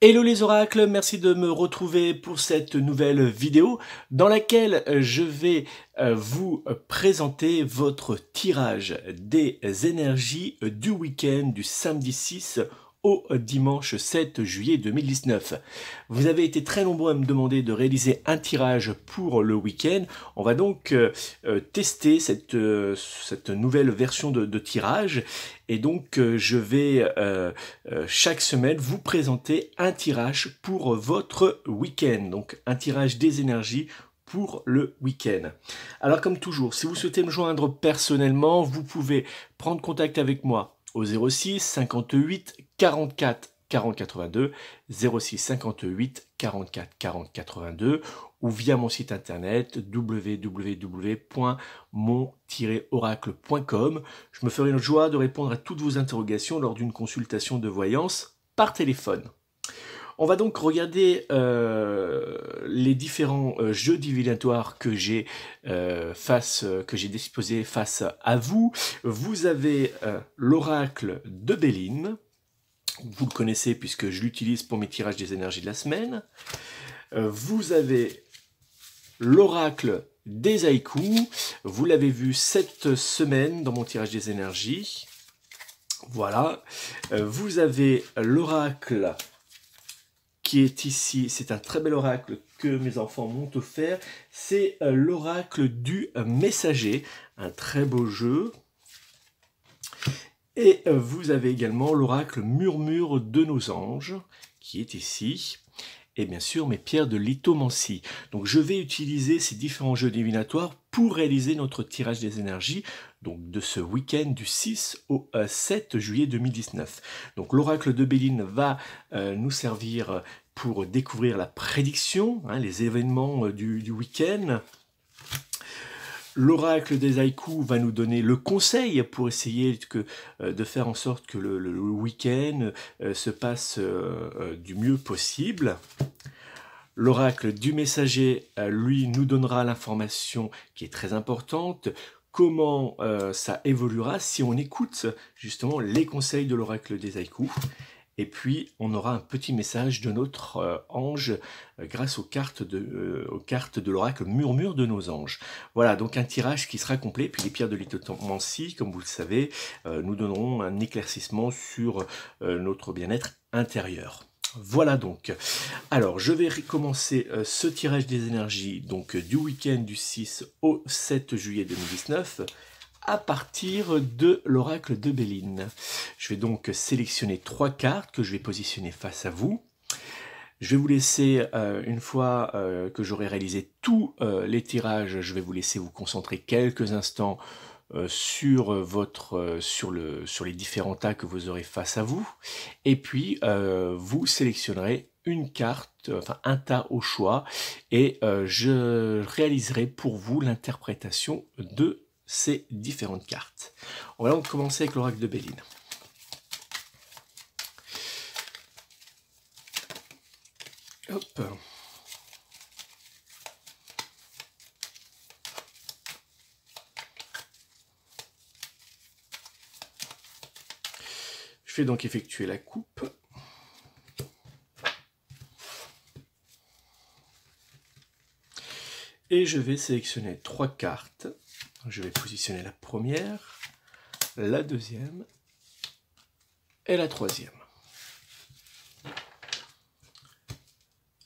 Hello les oracles, merci de me retrouver pour cette nouvelle vidéo dans laquelle je vais vous présenter votre tirage des énergies du week-end du samedi 6 au dimanche 7 juillet 2019. Vous avez été très nombreux à me demander de réaliser un tirage pour le week-end. On va donc tester cette nouvelle version de tirage. Et donc, je vais chaque semaine vous présenter un tirage pour votre week-end. Donc, un tirage des énergies pour le week-end. Alors, comme toujours, si vous souhaitez me joindre personnellement, vous pouvez prendre contact avec moi au 06 58 44 40 82, 06 58 44 40 82, ou via mon site internet www.mon-oracle.com. Je me ferai une joie de répondre à toutes vos interrogations lors d'une consultation de voyance par téléphone. On va donc regarder les différents jeux divinatoires que j'ai disposés face à vous. Vous avez l'oracle de Béline. Vous le connaissez puisque je l'utilise pour mes tirages des énergies de la semaine. Vous avez l'oracle des haïkus. Vous l'avez vu cette semaine dans mon tirage des énergies. Voilà. Vous avez l'oracle qui est ici. C'est un très bel oracle que mes enfants m'ont offert. C'est l'oracle du messager. Un très beau jeu. Et vous avez également l'oracle murmure de nos anges, qui est ici. Et bien sûr, mes pierres de lithomancie. Donc je vais utiliser ces différents jeux divinatoires pour réaliser notre tirage des énergies, donc de ce week-end du 6 au 7 juillet 2019. Donc l'oracle de Béline va nous servir pour découvrir la prédiction, les événements du week-end. L'oracle des haïkus va nous donner le conseil pour essayer de faire en sorte que le week-end se passe du mieux possible. L'oracle du messager, lui, nous donnera l'information qui est très importante, comment ça évoluera si on écoute justement les conseils de l'oracle des haïkus. Et puis, on aura un petit message de notre ange grâce aux cartes de l'oracle murmure de nos anges. Voilà, donc un tirage qui sera complet. Puis les pierres de lithomancie, comme vous le savez, nous donneront un éclaircissement sur notre bien-être intérieur. Voilà donc. Alors, je vais recommencer ce tirage des énergies donc du week-end du 6 au 7 juillet 2019. À partir de l'oracle de Béline. Je vais donc sélectionner 3 cartes que je vais positionner face à vous. Je vais vous laisser, une fois que j'aurai réalisé tous les tirages, je vais vous laisser vous concentrer quelques instants sur les différents tas que vous aurez face à vous. Et puis, vous sélectionnerez une carte, enfin un tas au choix, et je réaliserai pour vous l'interprétation de ces différentes cartes. On va donc commencer avec l'oracle de Béline. Hop. Je vais donc effectuer la coupe. Et je vais sélectionner 3 cartes. Je vais positionner la première, la deuxième et la troisième.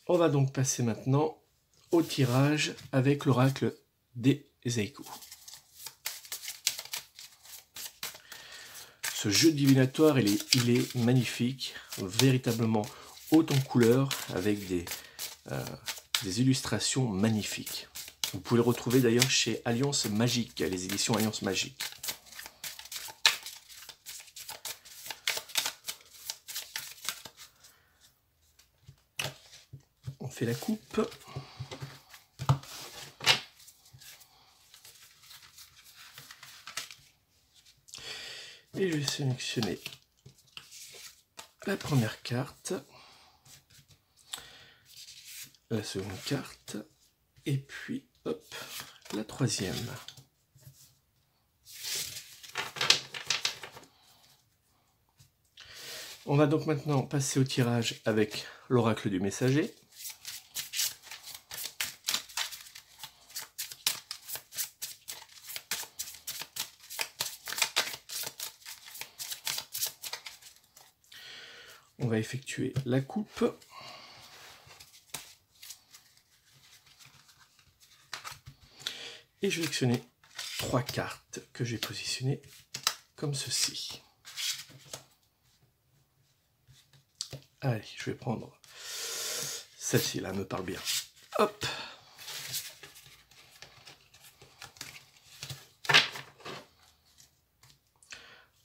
On va donc passer maintenant au tirage avec l'oracle des haïkus. Ce jeu divinatoire, il est magnifique, véritablement haut en couleurs, avec des illustrations magnifiques. Vous pouvez le retrouver d'ailleurs chez Alliance Magique, les éditions Alliance Magique. On fait la coupe. Et je vais sélectionner la première carte, la seconde carte, et puis hop, la troisième. On va donc maintenant passer au tirage avec l'oracle du messager. On va effectuer la coupe. Et je vais sélectionner 3 cartes que j'ai positionnées comme ceci. Allez, je vais prendre celle-ci, là, elle me parle bien. Hop!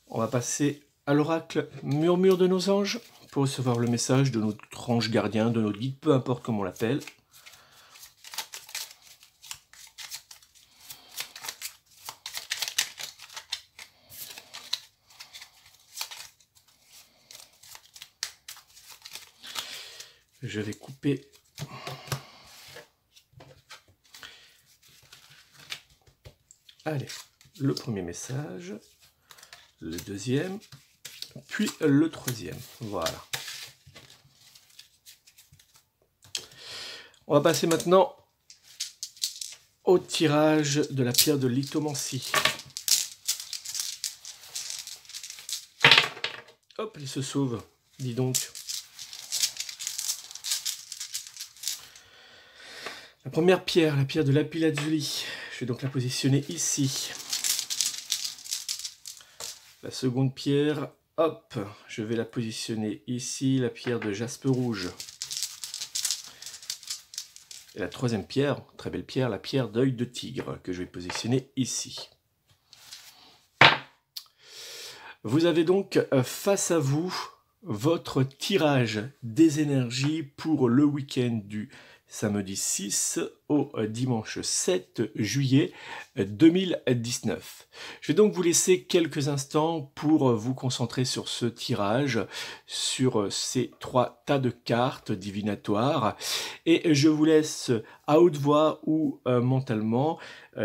On va passer à l'oracle Murmure de nos anges pour recevoir le message de notre ange gardien, de notre guide, peu importe comment on l'appelle. Je vais couper allez, le premier message, le deuxième, puis le troisième. Voilà. On va passer maintenant au tirage de la pierre de lithomancie. Hop, il se sauve, dis donc. La première pierre, la pierre de lapis-lazuli, je vais donc la positionner ici. La seconde pierre, hop, je vais la positionner ici, la pierre de jaspe rouge. Et la troisième pierre, très belle pierre, la pierre d'œil de tigre, que je vais positionner ici. Vous avez donc face à vous votre tirage des énergies pour le week-end du samedi 6 au dimanche 7 juillet 2019. Je vais donc vous laisser quelques instants pour vous concentrer sur ce tirage, sur ces 3 tas de cartes divinatoires, et je vous laisse à haute voix ou mentalement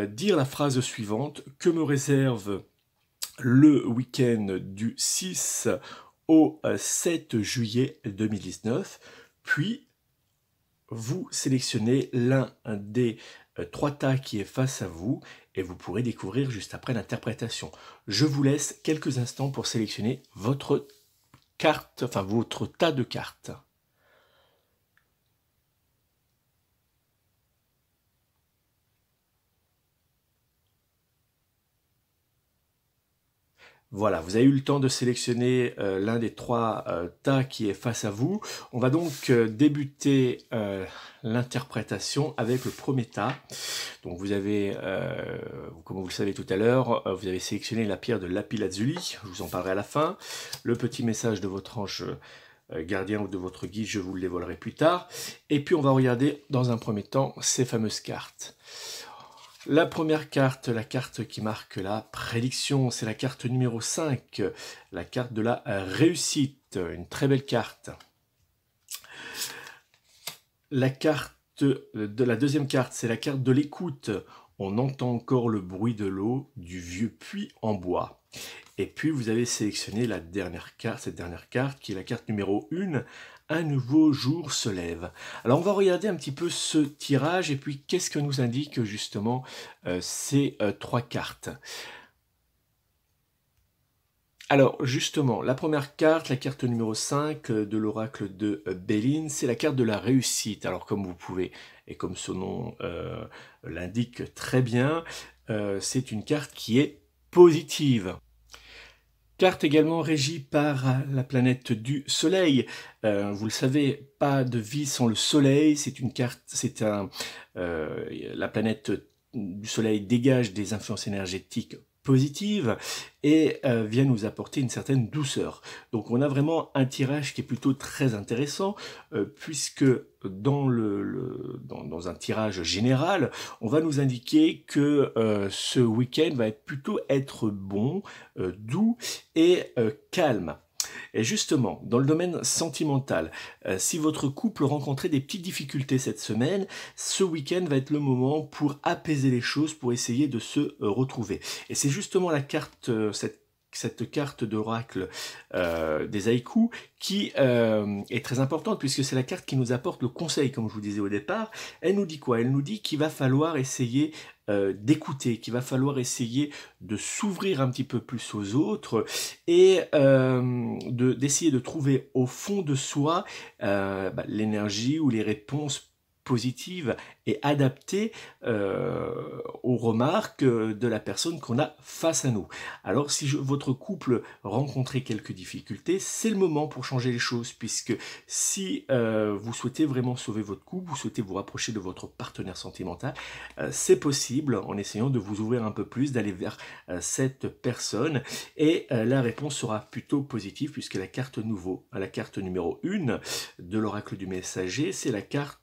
dire la phrase suivante: que me réserve le week-end du 6 au 7 juillet 2019, puis vous sélectionnez l'un des 3 tas qui est face à vous et vous pourrez découvrir juste après l'interprétation. Je vous laisse quelques instants pour sélectionner votre carte, enfin votre tas de cartes. Voilà, vous avez eu le temps de sélectionner l'un des 3 tas qui est face à vous. On va donc débuter l'interprétation avec le premier tas. Donc vous avez, comme vous le savez tout à l'heure, vous avez sélectionné la pierre de lapis-lazuli, je vous en parlerai à la fin. Le petit message de votre ange gardien ou de votre guide, je vous le dévoilerai plus tard. Et puis on va regarder dans un premier temps ces fameuses cartes. La première carte, la carte qui marque la prédiction, c'est la carte numéro 5, la carte de la réussite, une très belle carte. La deuxième carte, c'est la carte de l'écoute. On entend encore le bruit de l'eau du vieux puits en bois. Et puis vous avez sélectionné la dernière carte, cette dernière carte qui est la carte numéro 1, un nouveau jour se lève. Alors on va regarder un petit peu ce tirage et puis qu'est-ce que nous indiquent justement ces 3 cartes. Alors justement, la première carte, la carte numéro 5 de l'oracle de Béline, c'est la carte de la réussite. Alors comme vous pouvez, et comme son nom l'indique très bien, c'est une carte qui est positive. Carte également régie par la planète du Soleil. Vous le savez, pas de vie sans le Soleil. C'est une carte, la planète du Soleil dégage des influences énergétiques positives et vient nous apporter une certaine douceur. Donc on a vraiment un tirage qui est plutôt très intéressant puisque dans un tirage général, on va nous indiquer que ce week-end va plutôt être bon, doux et calme. Et justement, dans le domaine sentimental, si votre couple rencontrait des petites difficultés cette semaine, ce week-end va être le moment pour apaiser les choses, pour essayer de se retrouver. Et c'est justement la carte, cette carte d'oracle des haïkus qui est très importante puisque c'est la carte qui nous apporte le conseil, comme je vous disais au départ. Elle nous dit quoi? Elle nous dit qu'il va falloir essayer d'écouter, qu'il va falloir essayer de s'ouvrir un petit peu plus aux autres et d'essayer de trouver au fond de soi l'énergie ou les réponses positives et adaptées aux remarques de la personne qu'on a face à nous. Alors si votre couple rencontrait quelques difficultés, c'est le moment pour changer les choses, puisque si vous souhaitez vraiment sauver votre couple, vous souhaitez vous rapprocher de votre partenaire sentimental, c'est possible en essayant de vous ouvrir un peu plus, d'aller vers cette personne, et la réponse sera plutôt positive, puisque la carte numéro 1 de l'oracle du messager, c'est la carte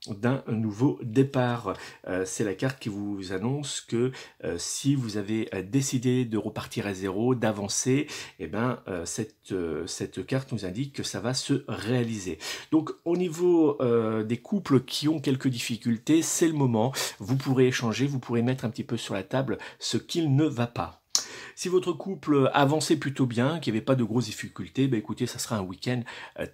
d'un nouveau départ. C'est la carte qui vous annonce que si vous avez décidé de repartir à zéro, d'avancer, eh ben, cette carte nous indique que ça va se réaliser. Donc au niveau des couples qui ont quelques difficultés, c'est le moment. Vous pourrez échanger, vous pourrez mettre un petit peu sur la table ce qu'il ne va pas. Si votre couple avançait plutôt bien, qu'il n'y avait pas de grosses difficultés, ben écoutez, ça sera un week-end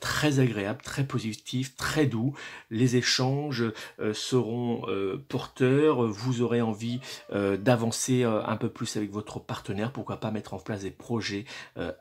très agréable, très positif, très doux. Les échanges seront porteurs, vous aurez envie d'avancer un peu plus avec votre partenaire, pourquoi pas mettre en place des projets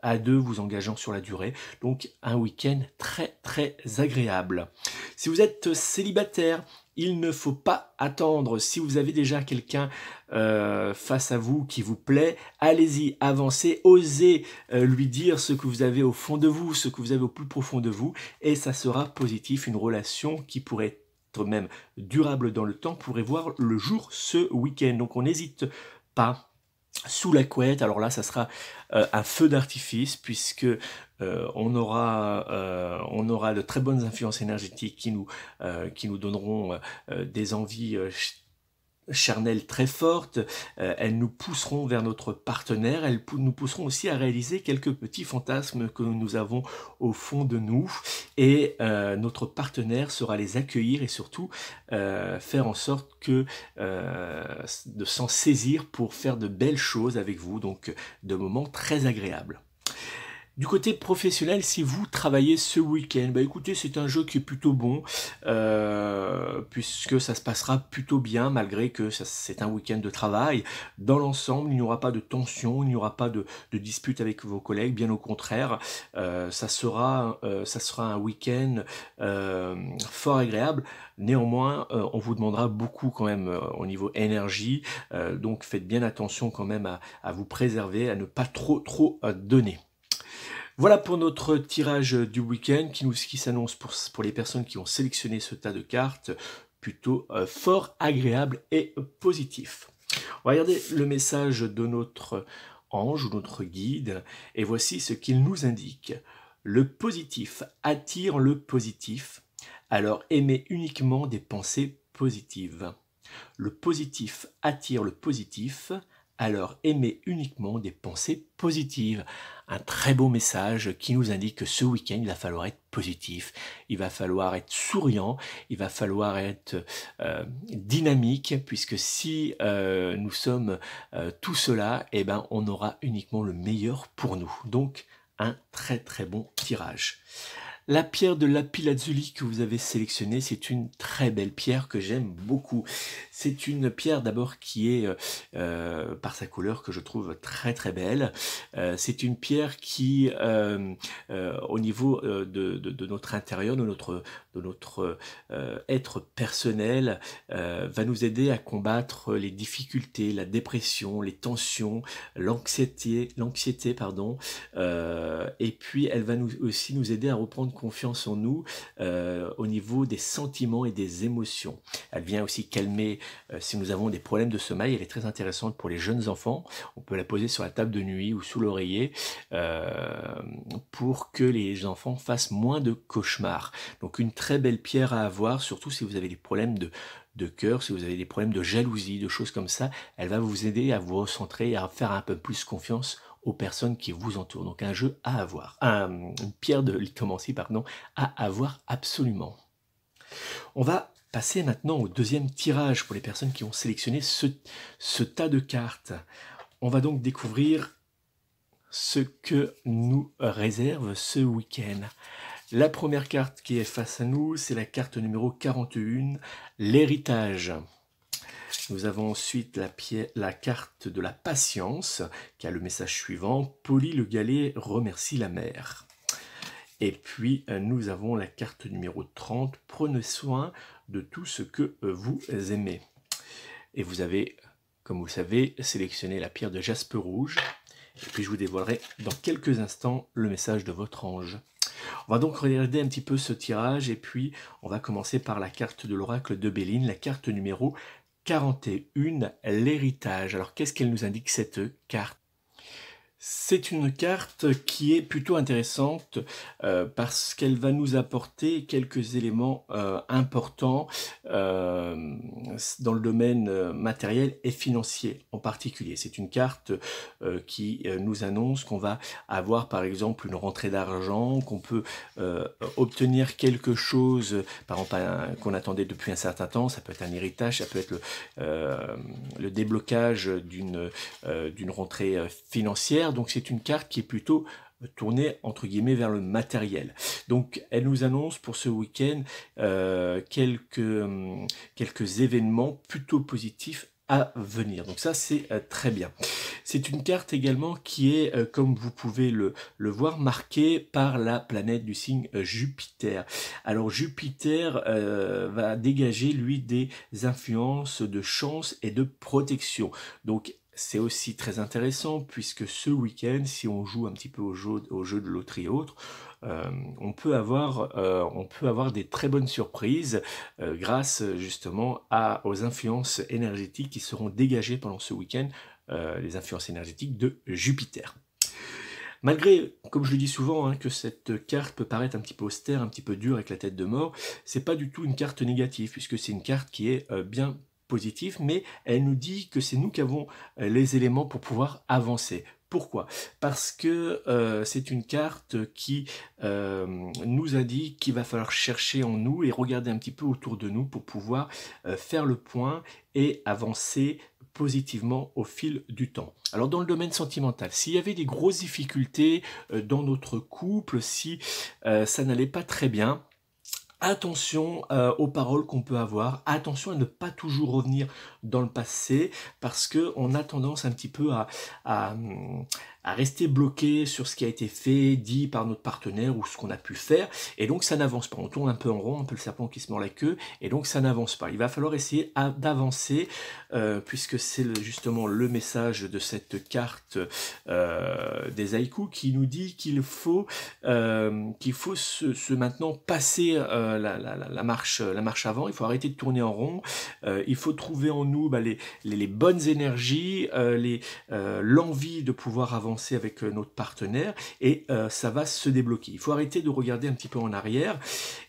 à deux, vous engageant sur la durée. Donc un week-end très très agréable. Si vous êtes célibataire, il ne faut pas attendre. Si vous avez déjà quelqu'un face à vous qui vous plaît, allez-y, avancez, osez lui dire ce que vous avez au fond de vous, ce que vous avez au plus profond de vous, et ça sera positif. Une relation qui pourrait être même durable dans le temps pourrait voir le jour ce week-end. Donc on n'hésite pas. Sous la couette, alors là ça sera un feu d'artifice, puisque on aura de très bonnes influences énergétiques qui nous donneront des envies charnelles très fortes. Elles nous pousseront vers notre partenaire, elles nous pousseront aussi à réaliser quelques petits fantasmes que nous avons au fond de nous, et notre partenaire saura les accueillir et surtout faire en sorte que de s'en saisir pour faire de belles choses avec vous, donc de moments très agréables. Du côté professionnel, si vous travaillez ce week-end, bah écoutez, c'est un jeu qui est plutôt bon, puisque ça se passera plutôt bien, malgré que c'est un week-end de travail. Dans l'ensemble, il n'y aura pas de tension, il n'y aura pas de dispute avec vos collègues, bien au contraire, ça sera un week-end fort agréable. Néanmoins, on vous demandera beaucoup quand même au niveau énergie, donc faites bien attention quand même à vous préserver, à ne pas trop donner. Voilà pour notre tirage du week-end qui s'annonce pour les personnes qui ont sélectionné ce tas de cartes, plutôt fort agréable et positif. On va regarder le message de notre ange ou notre guide, et voici ce qu'il nous indique. Le positif attire le positif, alors aimez uniquement des pensées positives. Le positif attire le positif, alors aimez uniquement des pensées positives. Un très beau message qui nous indique que ce week-end, il va falloir être positif, il va falloir être souriant, il va falloir être dynamique, puisque si nous sommes tout cela, eh ben, on aura uniquement le meilleur pour nous. Donc, un très très bon tirage. La pierre de lapis-lazuli que vous avez sélectionnée, c'est une très belle pierre que j'aime beaucoup. C'est une pierre d'abord qui est, par sa couleur, que je trouve très très belle. C'est une pierre qui, au niveau de notre intérieur, de notre être personnel, va nous aider à combattre les difficultés, la dépression, les tensions, l'anxiété, et puis elle va aussi nous aider à reprendre confiance en nous au niveau des sentiments et des émotions. Elle vient aussi calmer si nous avons des problèmes de sommeil. Elle est très intéressante pour les jeunes enfants. On peut la poser sur la table de nuit ou sous l'oreiller pour que les enfants fassent moins de cauchemars. Donc une très belle pierre à avoir, surtout si vous avez des problèmes de cœur, si vous avez des problèmes de jalousie, de choses comme ça. Elle va vous aider à vous recentrer et à faire un peu plus confiance aux personnes qui vous entourent. Donc un jeu à avoir, une pierre de lithomancie, pardon, à avoir absolument. On va passer maintenant au deuxième tirage pour les personnes qui ont sélectionné ce tas de cartes. On va donc découvrir ce que nous réserve ce week-end. La première carte qui est face à nous, c'est la carte numéro 41, l'héritage. Nous avons ensuite la carte de la patience, qui a le message suivant, Polly le galet remercie la mère. Et puis, nous avons la carte numéro 30, prenez soin de tout ce que vous aimez. Et vous avez, comme vous le savez, sélectionné la pierre de jaspe rouge. Et puis, je vous dévoilerai dans quelques instants le message de votre ange. On va donc regarder un petit peu ce tirage et puis on va commencer par la carte de l'oracle de Béline, la carte numéro 41, l'héritage. Alors, qu'est-ce qu'elle nous indique cette carte ? C'est une carte qui est plutôt intéressante parce qu'elle va nous apporter quelques éléments importants dans le domaine matériel et financier en particulier. C'est une carte qui nous annonce qu'on va avoir par exemple une rentrée d'argent, qu'on peut obtenir quelque chose, par exemple qu'on attendait depuis un certain temps. Ça peut être un héritage, ça peut être le déblocage d'une rentrée financière. Donc c'est une carte qui est plutôt tournée entre guillemets vers le matériel. Donc elle nous annonce pour ce week-end quelques événements plutôt positifs à venir. Donc ça c'est très bien. C'est une carte également qui est, comme vous pouvez le voir, marquée par la planète du signe Jupiter. Alors Jupiter va dégager lui des influences de chance et de protection. Donc c'est aussi très intéressant puisque ce week-end, si on joue un petit peu au jeu de loterie et autres, on peut avoir des très bonnes surprises grâce justement aux influences énergétiques qui seront dégagées pendant ce week-end, les influences énergétiques de Jupiter. Malgré, comme je le dis souvent, que cette carte peut paraître un petit peu austère, un petit peu dure avec la tête de mort, c'est pas du tout une carte négative puisque c'est une carte qui est bien positive, mais elle nous dit que c'est nous qui avons les éléments pour pouvoir avancer. Pourquoi ? Parce que c'est une carte qui nous indique qu'il va falloir chercher en nous et regarder un petit peu autour de nous pour pouvoir faire le point et avancer positivement au fil du temps. Alors dans le domaine sentimental, s'il y avait des grosses difficultés dans notre couple, si ça n'allait pas très bien, attention aux paroles qu'on peut avoir, attention à ne pas toujours revenir dans le passé parce qu'on a tendance un petit peu à rester bloqué sur ce qui a été fait, dit par notre partenaire ou ce qu'on a pu faire et donc ça n'avance pas. On tourne un peu en rond, un peu le serpent qui se mord la queue et donc ça n'avance pas. Il va falloir essayer d'avancer puisque c'est justement le message de cette carte des haïkus qui nous dit qu'il faut maintenant passer la marche avant. Il faut arrêter de tourner en rond. Il faut trouver en nous les bonnes énergies, l'envie de pouvoir avancer avec notre partenaire et ça va se débloquer. Il faut arrêter de regarder un petit peu en arrière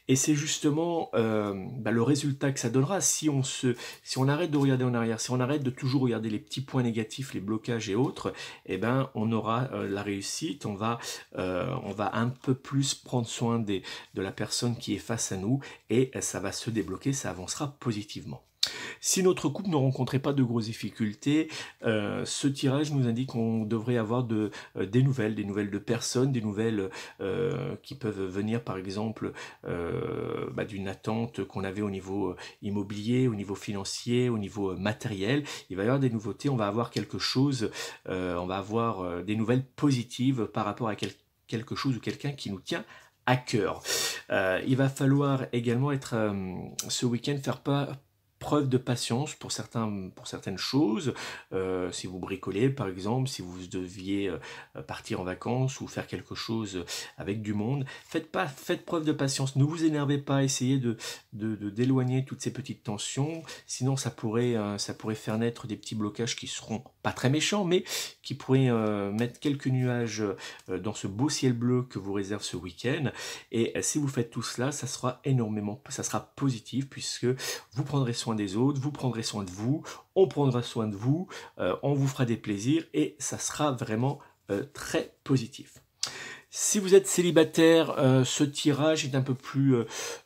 et c'est justement le résultat que ça donnera si on arrête de regarder en arrière, si on arrête de toujours regarder les petits points négatifs, les blocages et autres, eh ben on aura la réussite, on va un peu plus prendre soin de la personne qui est face à nous et ça va se débloquer, ça avancera positivement. Si notre couple ne rencontrait pas de grosses difficultés, ce tirage nous indique qu'on devrait avoir des nouvelles de personnes, des nouvelles qui peuvent venir par exemple d'une attente qu'on avait au niveau immobilier, au niveau financier, au niveau matériel. Il va y avoir des nouveautés, on va avoir quelque chose, on va avoir des nouvelles positives par rapport à quelque chose ou quelqu'un qui nous tient à cœur. Il va falloir également ce week-end faire preuve de patience pour certaines choses. Si vous bricolez par exemple, si vous deviez partir en vacances ou faire quelque chose avec du monde, faites preuve de patience, ne vous énervez pas, essayez d'éloigner toutes ces petites tensions, sinon ça pourrait faire naître des petits blocages qui seront pas très méchants, mais qui pourraient mettre quelques nuages dans ce beau ciel bleu que vous réserve ce week-end. Et si vous faites tout cela, ça sera positif puisque vous prendrez soin des autres, vous prendrez soin de vous, on prendra soin de vous, on vous fera des plaisirs et ça sera vraiment très positif. Si vous êtes célibataire, ce tirage est un peu plus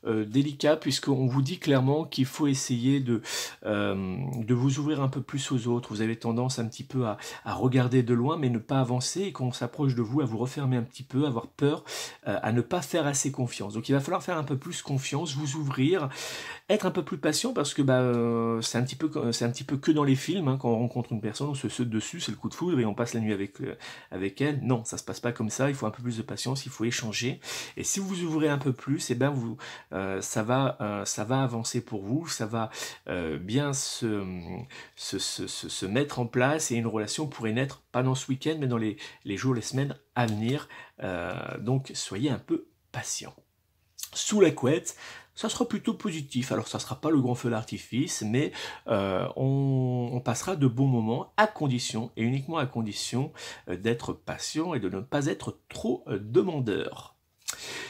délicat puisqu'on vous dit clairement qu'il faut essayer de vous ouvrir un peu plus aux autres. Vous avez tendance un petit peu à regarder de loin mais ne pas avancer et quand on s'approche de vous, à vous refermer un petit peu, avoir peur, à ne pas faire assez confiance. Donc il va falloir faire un peu plus confiance, vous ouvrir, être un peu plus patient parce que c'est un petit peu que dans les films, hein, quand on rencontre une personne, on se saute dessus, c'est le coup de foudre et on passe la nuit avec elle. Non, ça se passe pas comme ça, il faut un peu plus de patience, il faut échanger. Et si vous vous ouvrez un peu plus, et ben ça va avancer pour vous, ça va bien se mettre en place et une relation pourrait naître, pas dans ce week-end, mais dans les jours, les semaines à venir. Donc soyez un peu patient. Sous la couette, ça sera plutôt positif. Alors ça ne sera pas le grand feu d'artifice, mais on passera de bons moments à condition, et uniquement à condition, d'être patient et de ne pas être trop demandeur.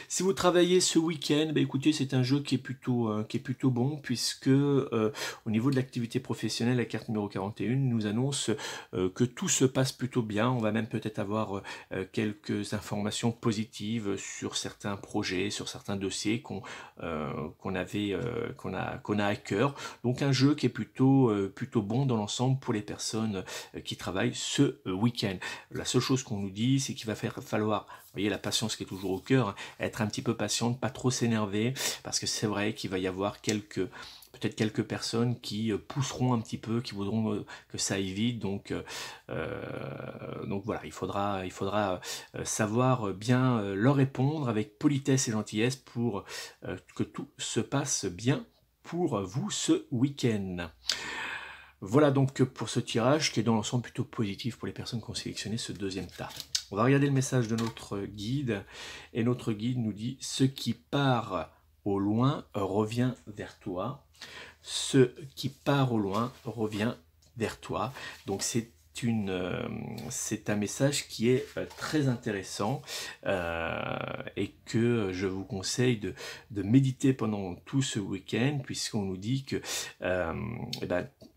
Si vous travaillez ce week-end, écoutez, c'est un jeu qui est plutôt bon, puisque au niveau de l'activité professionnelle, la carte numéro 41 nous annonce que tout se passe plutôt bien. On va même peut-être avoir quelques informations positives sur certains projets, sur certains dossiers qu'on a à cœur. Donc un jeu qui est plutôt bon dans l'ensemble pour les personnes qui travaillent ce week-end. La seule chose qu'on nous dit, c'est qu'il va falloir, vous voyez, la patience qui est toujours au cœur, hein, être un petit peu patient, pas trop s'énerver, parce que c'est vrai qu'il va y avoir peut-être quelques personnes qui pousseront un petit peu, qui voudront que ça aille vite, donc voilà, il faudra savoir bien leur répondre avec politesse et gentillesse pour que tout se passe bien pour vous ce week-end. Voilà donc pour ce tirage qui est dans l'ensemble plutôt positif pour les personnes qui ont sélectionné ce deuxième tas. On va regarder le message de notre guide, et notre guide nous dit « Ce qui part au loin revient vers toi. Ce qui part au loin revient vers toi. » Donc c'est un message qui est très intéressant et que je vous conseille de méditer pendant tout ce week-end, puisqu'on nous dit que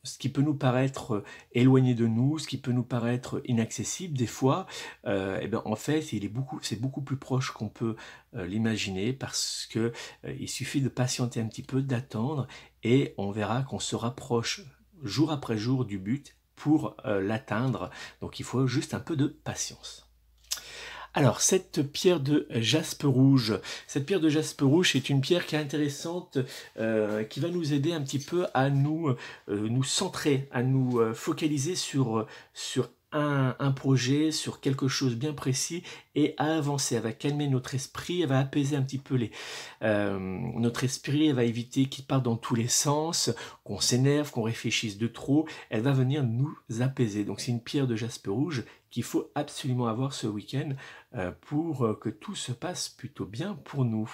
ce qui peut nous paraître éloigné de nous, ce qui peut nous paraître inaccessible des fois, en fait c'est beaucoup plus proche qu'on peut l'imaginer, parce que il suffit de patienter un petit peu, d'attendre, et on verra qu'on se rapproche jour après jour du but pour l'atteindre. Donc il faut juste un peu de patience. Alors, cette pierre de jaspe rouge, est une pierre qui est intéressante, qui va nous aider un petit peu à nous centrer, à nous focaliser sur un projet, sur quelque chose bien précis, et à avancer. Elle va calmer notre esprit, elle va apaiser un petit peu notre esprit, elle va éviter qu'il parte dans tous les sens, qu'on s'énerve, qu'on réfléchisse de trop. Elle va venir nous apaiser. Donc c'est une pierre de jaspe rouge qu'il faut absolument avoir ce week-end pour que tout se passe plutôt bien pour nous.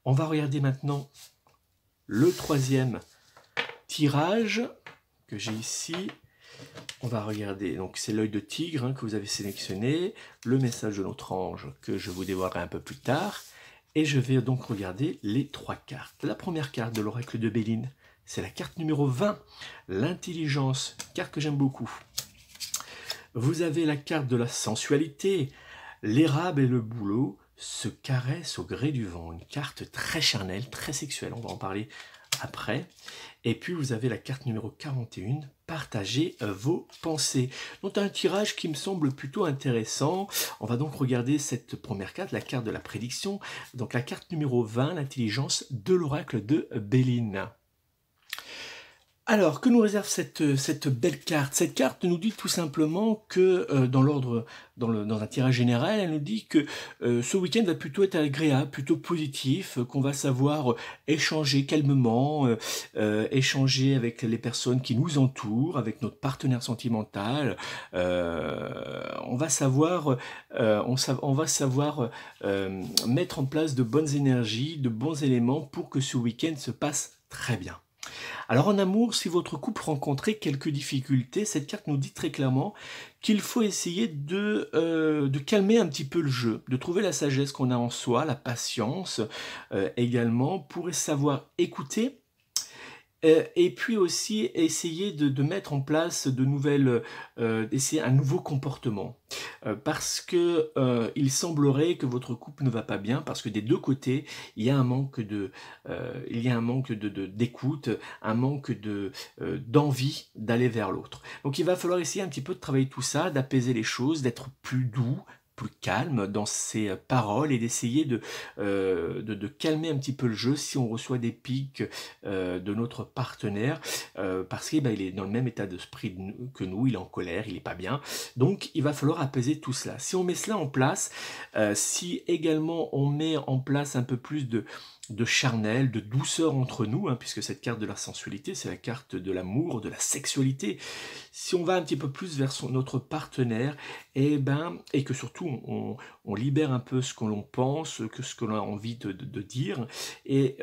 On va regarder maintenant le troisième tirage que j'ai ici. On va regarder, donc c'est l'œil de tigre, hein, que vous avez sélectionné, le message de notre ange que je vous dévoilerai un peu plus tard, et je vais donc regarder les trois cartes. La première carte de l'oracle de Béline, c'est la carte numéro 20, l'intelligence, carte que j'aime beaucoup. Vous avez la carte de la sensualité, l'érable et le bouleau se caressent au gré du vent, une carte très charnelle, très sexuelle, on va en parler après. Et puis vous avez la carte numéro 41, partagez vos pensées. Donc un tirage qui me semble plutôt intéressant. On va donc regarder cette première carte, la carte de la prédiction. Donc la carte numéro 20, l'intelligence de l'oracle de Béline. Alors, que nous réserve cette belle carte? Cette carte nous dit tout simplement que, dans un tirage général, elle nous dit que ce week-end va plutôt être agréable, plutôt positif, qu'on va savoir échanger calmement, échanger avec les personnes qui nous entourent, avec notre partenaire sentimental. On va savoir mettre en place de bonnes énergies, de bons éléments pour que ce week-end se passe très bien. Alors en amour, si votre couple rencontrait quelques difficultés, cette carte nous dit très clairement qu'il faut essayer de calmer un petit peu le jeu, de trouver la sagesse qu'on a en soi, la patience également, pour savoir écouter Et puis aussi essayer de mettre en place de nouvelles, d'essayer un nouveau comportement. Parce que, il semblerait que votre couple ne va pas bien, parce que des 2 côtés, il y a un manque il y a un manque d'écoute, un manque d'envie d'aller vers l'autre. Donc il va falloir essayer un petit peu de travailler tout ça, d'apaiser les choses, d'être plus doux, plus calme dans ses paroles et d'essayer de calmer un petit peu le jeu si on reçoit des piques de notre partenaire, parce qu'il il est dans le même état d'esprit que nous, il est en colère, il n'est pas bien. Donc il va falloir apaiser tout cela. Si on met cela en place, si également on met en place un peu plus de charnel, de douceur entre nous, hein, puisque cette carte de la sensualité, c'est la carte de l'amour, de la sexualité. Si on va un petit peu plus vers notre partenaire, et que surtout on libère un peu ce que l'on pense, que ce que l'on a envie de dire, et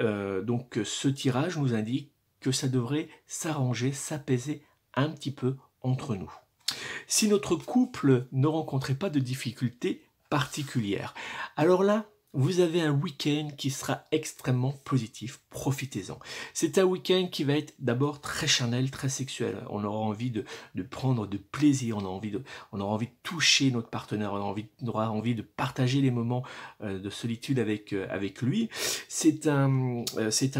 donc ce tirage nous indique que ça devrait s'arranger, s'apaiser un petit peu entre nous. Si notre couple ne rencontrait pas de difficultés particulières, alors là, vous avez un week-end qui sera extrêmement positif, profitez-en. C'est un week-end qui va être d'abord très charnel, très sexuel. On aura envie de prendre de plaisir, on aura envie de toucher notre partenaire, on aura envie de partager les moments de solitude avec lui. C'est un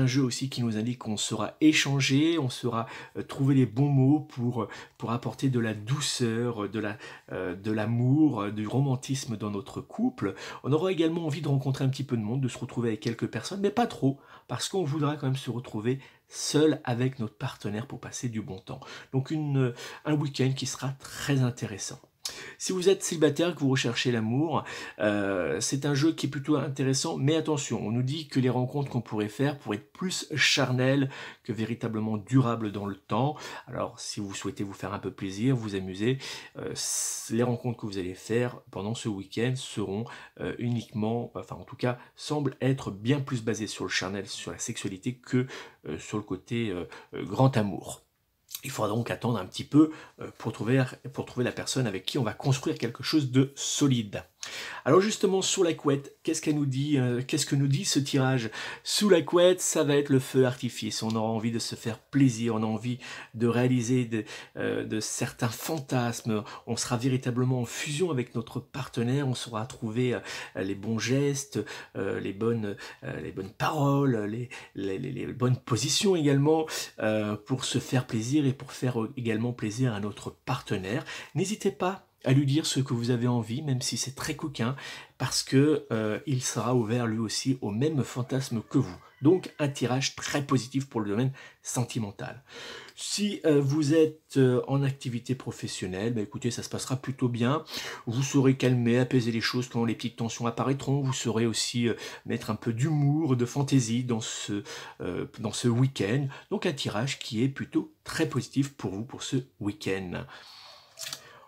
jeu aussi qui nous indique qu'on saura échanger, on saura trouver les bons mots pour apporter de la douceur, de l'amour, du romantisme dans notre couple. On aura également envie de rencontrer un petit peu de monde, de se retrouver avec quelques personnes, mais pas trop, parce qu'on voudra quand même se retrouver seul avec notre partenaire pour passer du bon temps. Donc un week-end qui sera très intéressant. Si vous êtes célibataire, que vous recherchez l'amour, c'est un jeu qui est plutôt intéressant, mais attention, on nous dit que les rencontres qu'on pourrait faire pourraient être plus charnelles que véritablement durables dans le temps. Alors, si vous souhaitez vous faire un peu plaisir, vous amuser, les rencontres que vous allez faire pendant ce week-end seront uniquement, enfin en tout cas, semblent être bien plus basées sur le charnel, sur la sexualité, que sur le côté grand amour. Il faudra donc attendre un petit peu pour trouver la personne avec qui on va construire quelque chose de solide. Alors justement, sur la couette, qu'est-ce qu'elle nous dit, qu'est-ce que nous dit ce tirage? Sous la couette, ça va être le feu d'artifice. On aura envie de se faire plaisir, on a envie de réaliser de certains fantasmes. On sera véritablement en fusion avec notre partenaire, on saura trouver les bons gestes, les bonnes paroles, les bonnes positions également, pour se faire plaisir et pour faire également plaisir à notre partenaire. N'hésitez pas à lui dire ce que vous avez envie, même si c'est très coquin, parce que il sera ouvert lui aussi au même fantasme que vous. Donc un tirage très positif pour le domaine sentimental. Si vous êtes en activité professionnelle, écoutez, ça se passera plutôt bien. Vous saurez calmer, apaiser les choses quand les petites tensions apparaîtront. Vous saurez aussi mettre un peu d'humour, de fantaisie dans ce week-end. Donc un tirage qui est plutôt très positif pour vous pour ce week-end.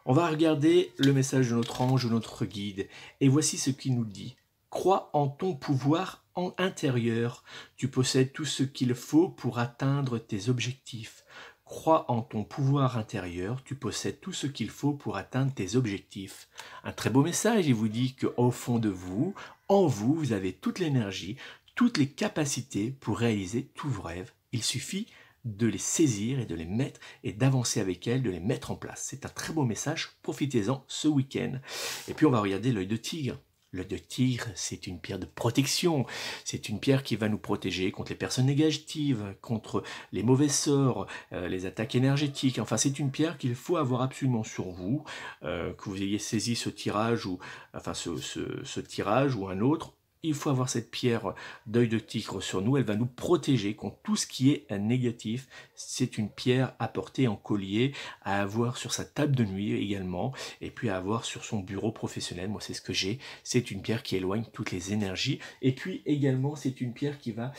On va regarder le message de notre ange ou notre guide. Et voici ce qu'il nous dit. Crois en ton pouvoir intérieur. Tu possèdes tout ce qu'il faut pour atteindre tes objectifs. Crois en ton pouvoir intérieur. Tu possèdes tout ce qu'il faut pour atteindre tes objectifs. Un très beau message. Il vous dit qu'au fond de vous, en vous, vous avez toute l'énergie, toutes les capacités pour réaliser tous vos rêves. Il suffit de les saisir et de les mettre et d'avancer avec elles, de les mettre en place. C'est un très beau message, profitez-en ce week-end. Et puis on va regarder l'œil de tigre. L'œil de tigre, c'est une pierre de protection, c'est une pierre qui va nous protéger contre les personnes négatives, contre les mauvais sorts, les attaques énergétiques. Enfin, c'est une pierre qu'il faut avoir absolument sur vous, que vous ayez saisi ce tirage ou enfin ce tirage ou un autre. Il faut avoir cette pierre d'œil de tigre sur nous, elle va nous protéger contre tout ce qui est négatif. C'est une pierre à porter en collier, à avoir sur sa table de nuit également, et puis à avoir sur son bureau professionnel. Moi, c'est ce que j'ai. C'est une pierre qui éloigne toutes les énergies. Et puis également, c'est une pierre qui va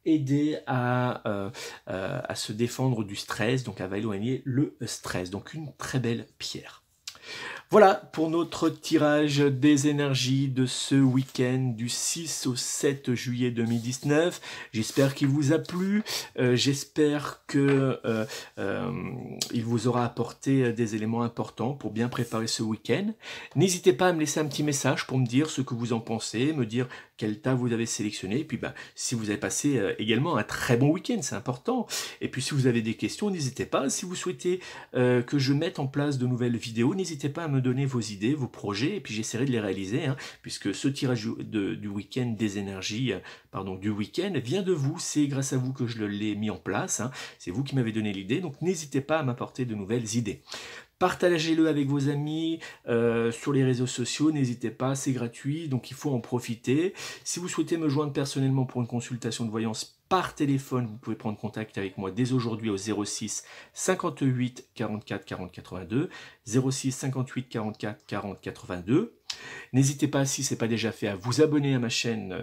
aider à se défendre du stress, donc elle va éloigner le stress. Donc une très belle pierre. Voilà pour notre tirage des énergies de ce week-end du 6 au 7 juillet 2019. J'espère qu'il vous a plu, j'espère que il vous aura apporté des éléments importants pour bien préparer ce week-end. N'hésitez pas à me laisser un petit message pour me dire ce que vous en pensez, me dire quel tas vous avez sélectionné, et puis si vous avez passé également un très bon week-end, c'est important. Et puis si vous avez des questions, n'hésitez pas. Si vous souhaitez que je mette en place de nouvelles vidéos, n'hésitez pas à me donner vos idées, vos projets, et puis j'essaierai de les réaliser, hein, puisque ce tirage du week-end des énergies, du week-end, vient de vous, c'est grâce à vous que je l'ai mis en place, hein. C'est vous qui m'avez donné l'idée, donc n'hésitez pas à m'apporter de nouvelles idées. Partagez-le avec vos amis sur les réseaux sociaux, n'hésitez pas, c'est gratuit, donc il faut en profiter. Si vous souhaitez me joindre personnellement pour une consultation de voyance par téléphone, vous pouvez prendre contact avec moi dès aujourd'hui au 06 58 44 40 82, 06 58 44 40 82. N'hésitez pas, si ce n'est pas déjà fait, à vous abonner à ma chaîne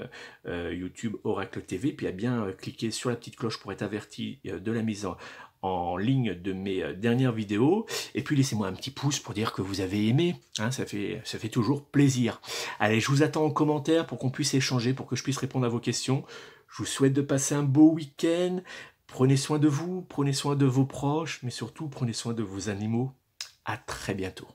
YouTube Oracle TV, puis à bien cliquer sur la petite cloche pour être averti de la mise en ligne de mes dernières vidéos. Et puis laissez-moi un petit pouce pour dire que vous avez aimé, hein, ça fait toujours plaisir. Allez, je vous attends en commentaire pour qu'on puisse échanger, pour que je puisse répondre à vos questions. Je vous souhaite de passer un beau week-end. Prenez soin de vous, prenez soin de vos proches, mais surtout prenez soin de vos animaux. À très bientôt.